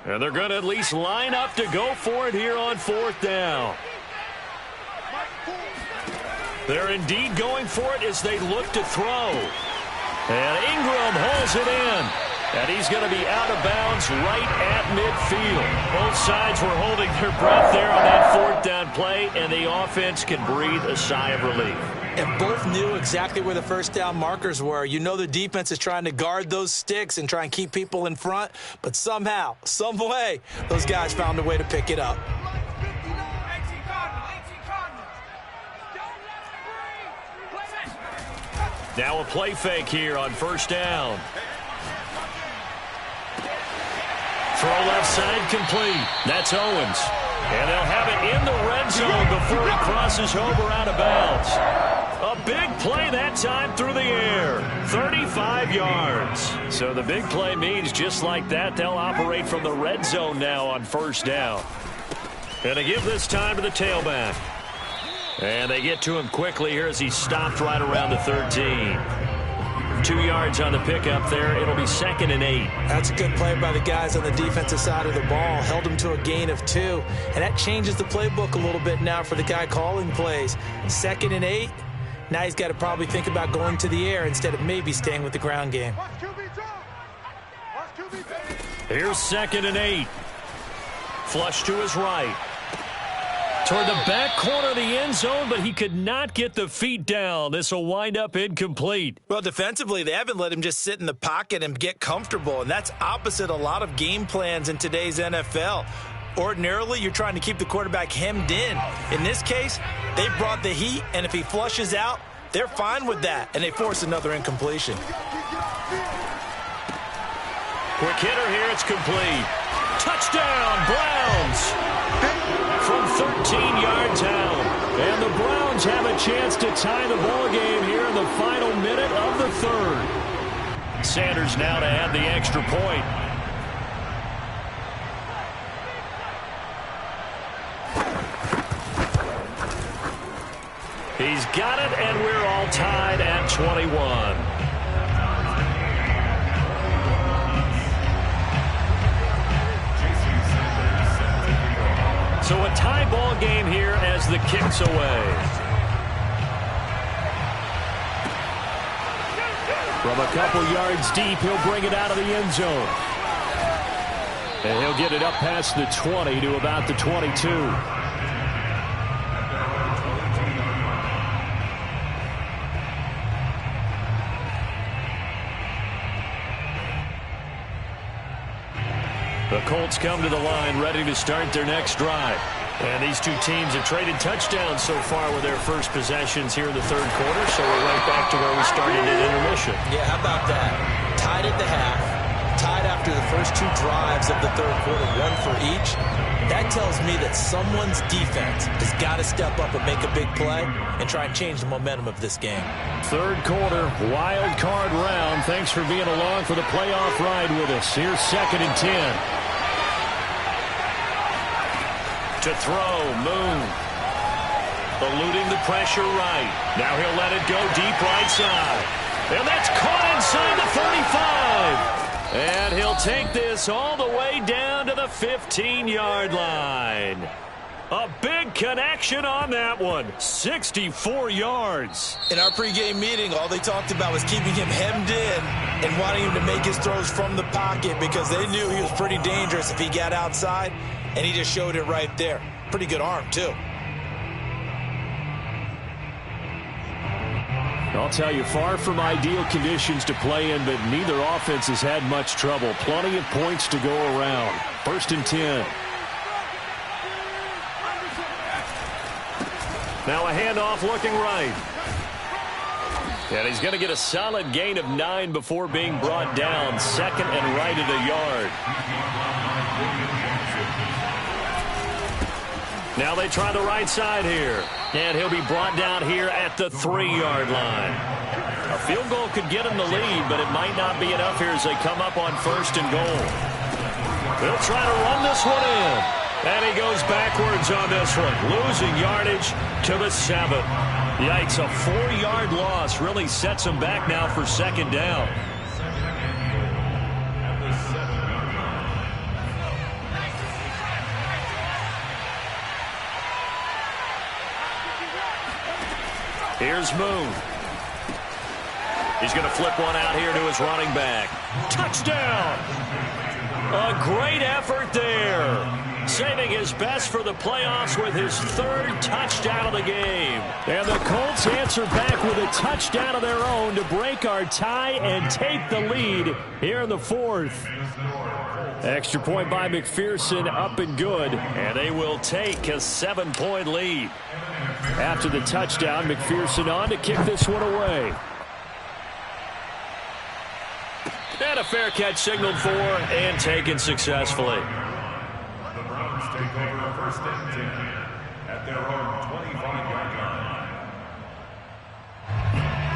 And they're going to at least line up to go for it here on 4th down. They're indeed going for it as they look to throw. And Ingram holds it in. And he's going to be out of bounds right at midfield. Both sides were holding their breath there on that 4th down play, and the offense can breathe a sigh of relief. And both knew exactly where the first down markers were. You know the defense is trying to guard those sticks and try and keep people in front, but somehow, some way, those guys found a way to pick it up. Now a play fake here on 1st down. Throw left side complete. That's Owens. And they'll have it in the red zone before he crosses over out of bounds. A big play that time through the air. 35 yards. So the big play means just like that, they'll operate from the red zone now on 1st down. And they give this time to the tailback. And they get to him quickly here as he stopped right around the 13. 2 yards on the pickup there. It'll be 2nd and 8. That's a good play by the guys on the defensive side of the ball. Held him to a gain of 2. And that changes the playbook a little bit now for the guy calling plays. 2nd and 8. Now he's got to probably think about going to the air instead of maybe staying with the ground game. Here's 2nd and 8. Flush to his right. Toward the back corner of the end zone, but he could not get the feet down. This will wind up incomplete. Well, defensively, they haven't let him just sit in the pocket and get comfortable, and that's opposite a lot of game plans in today's NFL. Ordinarily, you're trying to keep the quarterback hemmed in. In this case, they brought the heat, and if he flushes out, they're fine with that, and they force another incompletion. Quick hitter here, it's complete. Touchdown, Browns! From 13 yards out. And the Browns have a chance to tie the ball game here in the final minute of the 3rd. Sanders now to add the extra point. He's got it, and we're all tied at 21. So a tie ball game here as the kick's away. From a couple yards deep, he'll bring it out of the end zone. And he'll get it up past the 20 to about the 22. The Colts come to the line ready to start their next drive. And these two teams have traded touchdowns so far with their first possessions here in the 3rd quarter, so we're right back to where we started at intermission. Yeah, how about that? Tied at the half, tied after the first 2 drives of the 3rd quarter, 1 for each. That tells me that someone's defense has got to step up and make a big play and try and change the momentum of this game. 3rd quarter, wild card round. Thanks for being along for the playoff ride with us. Here's 2nd and 10. To throw, Moon. Eluding the pressure right. Now he'll let it go deep right side. And that's caught inside the 35. And he'll take this all the way down to the 15-yard line. A big connection on that one. 64 yards. In our pregame meeting, all they talked about was keeping him hemmed in and wanting him to make his throws from the pocket because they knew he was pretty dangerous if he got outside, and he just showed it right there. Pretty good arm, too. I'll tell you, far from ideal conditions to play in, but neither offense has had much trouble. Plenty of points to go around. 1st and 10. Now a handoff looking right. And he's going to get a solid gain of 9 before being brought down. 2nd and right at a yard. Now they try the right side here. And he'll be brought down here at the 3-yard line. A field goal could get him the lead, but it might not be enough here as they come up on 1st and goal. They'll try to run this one in. And he goes backwards on this one, losing yardage to the 7. Yikes, a 4-yard loss really sets him back now for 2nd down. Here's Moon. He's going to flip one out here to his running back. Touchdown! A great effort there. Saving his best for the playoffs with his third touchdown of the game. And the Colts answer back with a touchdown of their own to break our tie and take the lead here in the fourth. Extra point by McPherson, up and good. And they will take a 7-point lead. After the touchdown, McPherson on to kick this one away. And a fair catch signaled for and taken successfully. The Browns take over first and 10 at their own 25-yard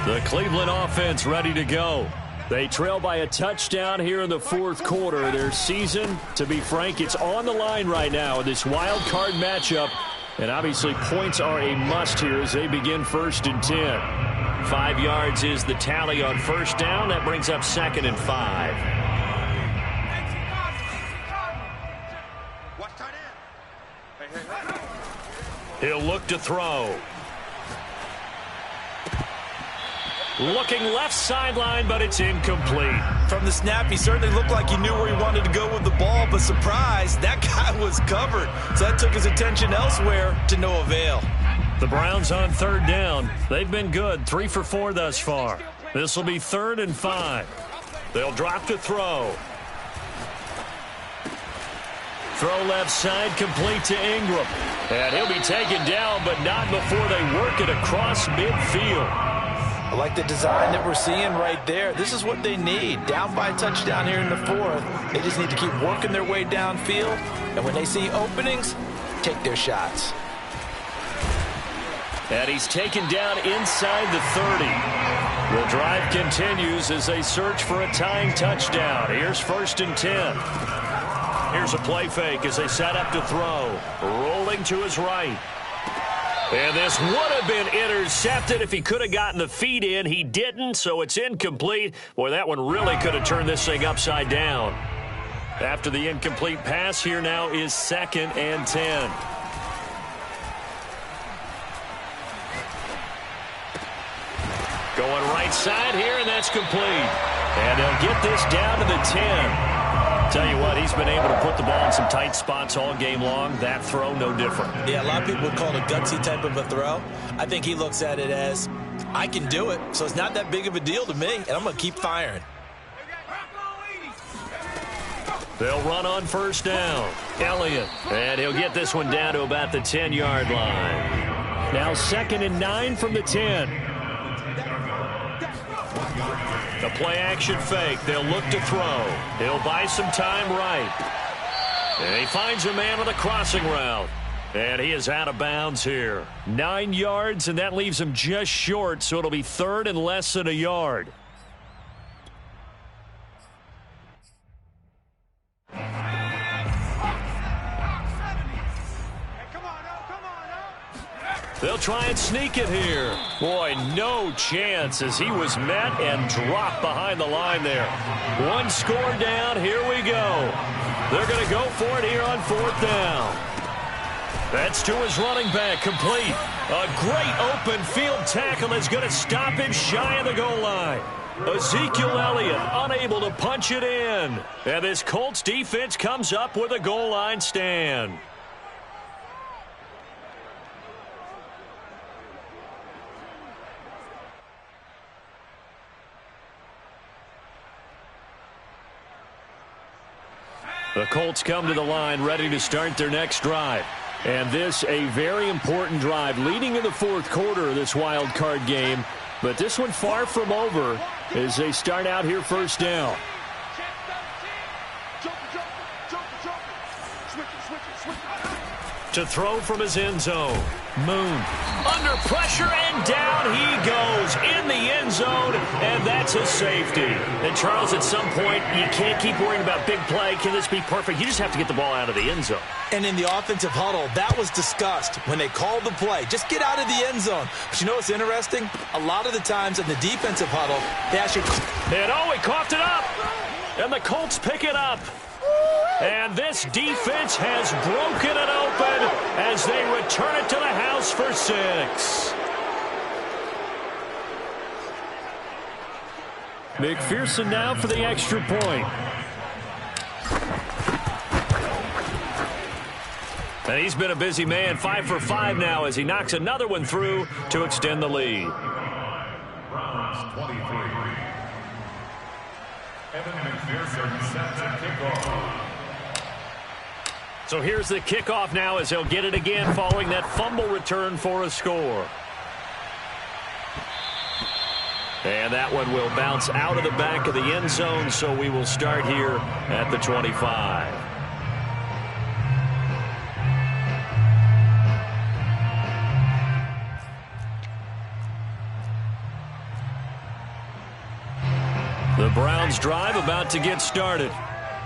line. The Cleveland offense ready to go. They trail by a touchdown here in the fourth quarter. Their season, to be frank, it's on the line right now in this wild card matchup. And obviously points are a must here as they begin first and 10. 5 yards is the tally on first down. That brings up 2nd and 5. He'll look to throw. Looking left sideline, but it's incomplete. From the snap, he certainly looked like he knew where he wanted to go with the ball, but surprise, that guy was covered. So that took his attention elsewhere to no avail. The Browns on third down. They've been good, 3 for 4 thus far. This will be 3rd and 5. They'll drop to throw. Throw left side, complete to Ingram. And he'll be taken down, but not before they work it across midfield. I like the design that we're seeing right there. This is what they need. Down by a touchdown here in the fourth. They just need to keep working their way downfield. And when they see openings, take their shots. And he's taken down inside the 30. The drive continues as they search for a tying touchdown. Here's 1st and 10. Here's a play fake as they set up to throw. Rolling to his right. And this would have been intercepted if he could have gotten the feet in. He didn't, so it's incomplete. Boy, that one really could have turned this thing upside down. After the incomplete pass, here now is 2nd and 10. Going right side here, and that's complete. And they'll get this down to the 10. Tell you what, he's been able to put the ball in some tight spots all game long. That throw, no different. Yeah, a lot of people would call it a gutsy type of a throw. I think he looks at it as, I can do it, so it's not that big of a deal to me, and I'm going to keep firing. They'll run on first down. Elliott. And he'll get this one down to about the 10-yard line. Now 2nd and 9 from the 10. The play-action fake. They'll look to throw. He'll buy some time right. And he finds a man with a crossing route. And he is out of bounds here. 9 yards, and that leaves him just short, so it'll be 3rd and less than a yard. They'll try and sneak it here. Boy, no chance as he was met and dropped behind the line there. One score down. Here we go. They're going to go for it here on 4th down. That's to his running back, complete. A great open field tackle that's going to stop him shy of the goal line. Ezekiel Elliott unable to punch it in. And this Colts defense comes up with a goal line stand. The Colts come to the line ready to start their next drive. And this a very important drive leading in the fourth quarter of this wild card game. But this one far from over as they start out here first down. To throw from his end zone. Moon under pressure and down he goes in the end zone, and that's a safety. And Charles, at some point you can't keep worrying about big play. Can this be perfect? You just have to get the ball out of the end zone. And in the offensive huddle, that was discussed when they called the play. Just get out of the end zone. But you know what's interesting? A lot of the times in the defensive huddle, they actually... And oh, he coughed it up. And the Colts pick it up. And this defense has broken it open as they return it to the house for 6. McPherson now for the extra point. And he's been a busy man, 5 for 5 now as he knocks another one through to extend the lead. Browns 23. Evan McPherson sets a kickoff. So here's the kickoff now as he'll get it again following that fumble return for a score. And that one will bounce out of the back of the end zone, so we will start here at the 25. The Browns drive about to get started.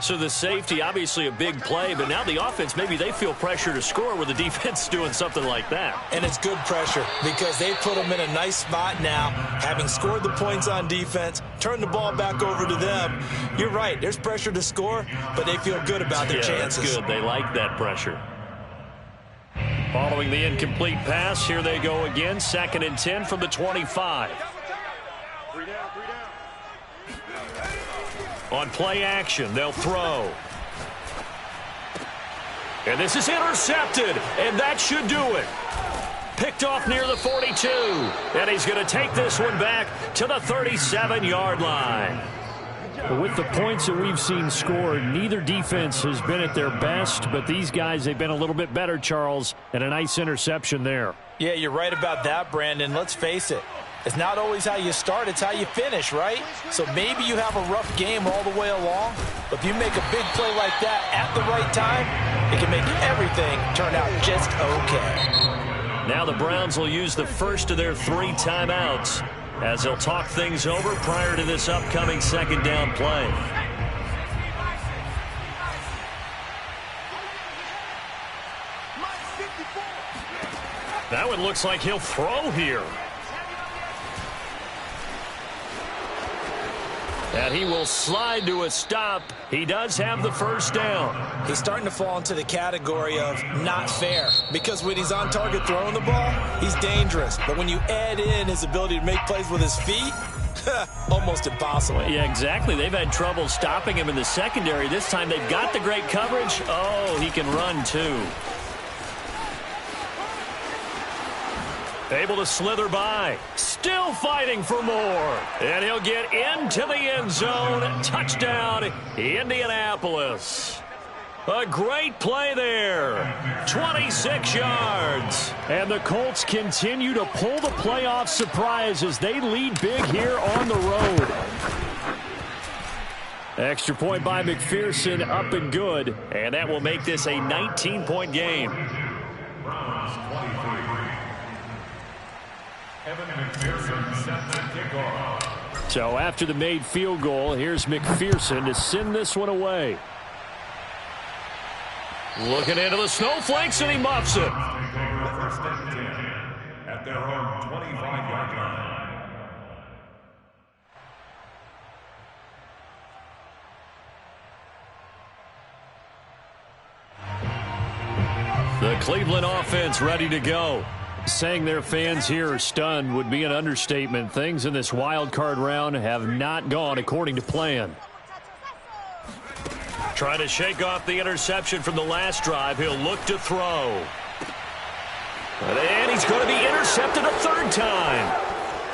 So the safety, obviously a big play, but now the offense, maybe they feel pressure to score where the defense is doing something like that. And it's good pressure because they put them in a nice spot now, having scored the points on defense, turn the ball back over to them. You're right, there's pressure to score, but they feel good about their chances. That's good. They like that pressure. Following the incomplete pass, here they go again, 2nd and 10 from the 25. On play action, they'll throw. And this is intercepted, and that should do it. Picked off near the 42, and he's going to take this one back to the 37-yard line. With the points that we've seen scored, neither defense has been at their best, but these guys, they've been a little bit better, Charles, and a nice interception there. Yeah, you're right about that, Brandon. Let's face it. It's not always how you start, it's how you finish, right? So maybe you have a rough game all the way along, but if you make a big play like that at the right time, it can make everything turn out just okay. Now the Browns will use the first of their 3 timeouts as they'll talk things over prior to this upcoming 2nd down play. That one looks like he'll throw here. And he will slide to a stop. He does have the first down. He's starting to fall into the category of not fair because when he's on target throwing the ball, he's dangerous. But when you add in his ability to make plays with his feet, almost impossible. Yeah, exactly. They've had trouble stopping him in the secondary. This time they've got the great coverage. Oh, he can run too. Able to slither by. Still fighting for more. And he'll get into the end zone. Touchdown, Indianapolis. A great play there. 26 yards. And the Colts continue to pull the playoff surprise as they lead big here on the road. Extra point by McPherson, up and good. And that will make this a 19-point game. Browns 23. Evan McPherson sets the kickoff. So after the made field goal, here's McPherson to send this one away. Looking into the snowflakes, and he muffs it. First and 10 at their own 25-yard line. The Cleveland offense ready to go. Saying their fans here are stunned would be an understatement. Things in this wild card round have not gone according to plan. Trying to shake off the interception from the last drive. He'll look to throw. And he's going to be intercepted a 3rd time.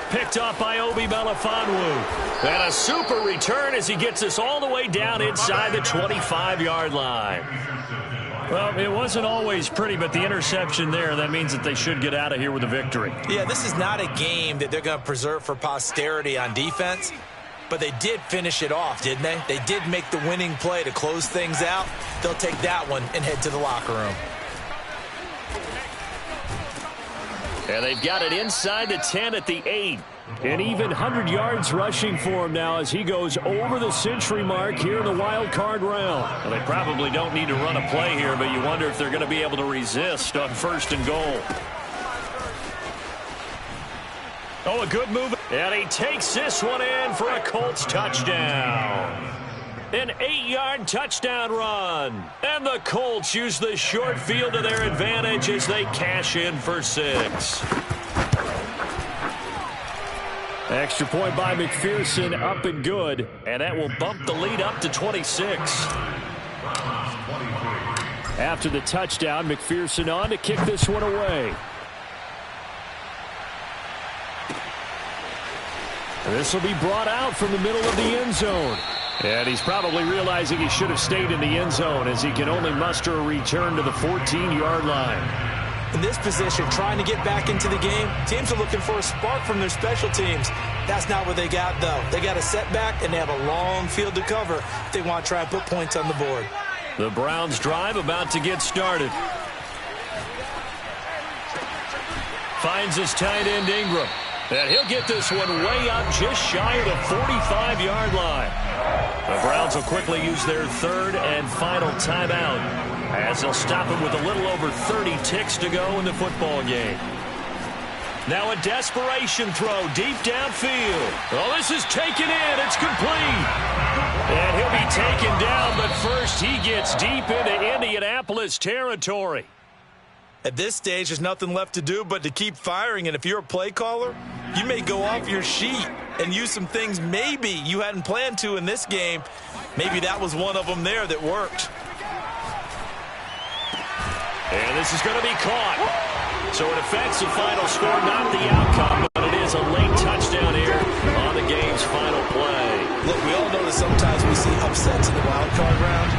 Picked off by Obi Melifonwu. And a super return as he gets us all the way down inside the 25-yard line. Well, it wasn't always pretty, but the interception there, that means that they should get out of here with a victory. Yeah, this is not a game that they're going to preserve for posterity on defense, but they did finish it off, didn't they? They did make the winning play to close things out. They'll take that one and head to the locker room. And they've got it inside the 10 at the 8. And even 100 yards rushing for him now as he goes over the century mark here in the wild card round. Well, they probably don't need to run a play here, but you wonder if they're going to be able to resist on 1st and goal. Oh, a good move. And he takes this one in for a Colts touchdown. An 8-yard touchdown run. And the Colts use the short field to their advantage as they cash in for 6. Extra point by McPherson, up and good. And that will bump the lead up to 26. After the touchdown, McPherson on to kick this one away. This will be brought out from the middle of the end zone. And he's probably realizing he should have stayed in the end zone as he can only muster a return to the 14-yard line. In this position, trying to get back into the game, teams are looking for a spark from their special teams. That's not what they got, though. They got a setback, and they have a long field to cover if they want to try and put points on the board. The Browns' drive about to get started. Finds his tight end Ingram. And he'll get this one way up just shy of the 45-yard line. The Browns will quickly use their third and final timeout as they'll stop him with a little over 30 ticks to go in the football game. Now a desperation throw deep downfield. Oh, this is taken in. It's complete. And he'll be taken down, but first he gets deep into Indianapolis territory. At this stage, there's nothing left to do but to keep firing. And if you're a play caller, you may go off your sheet and use some things maybe you hadn't planned to in this game. Maybe that was one of them there that worked. And this is going to be caught. So it affects the final score, not the outcome, but it is a late touchdown here on the game's final play. Look, we all know that sometimes we see upsets in the wild card round,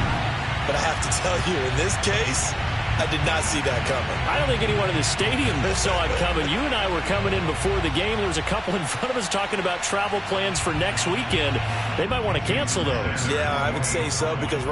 but I have to tell you, in this case, I did not see that coming. I don't think anyone in the stadium saw it coming. You and I were coming in before the game. There was a couple in front of us talking about travel plans for next weekend. They might want to cancel those. Yeah, I would say so because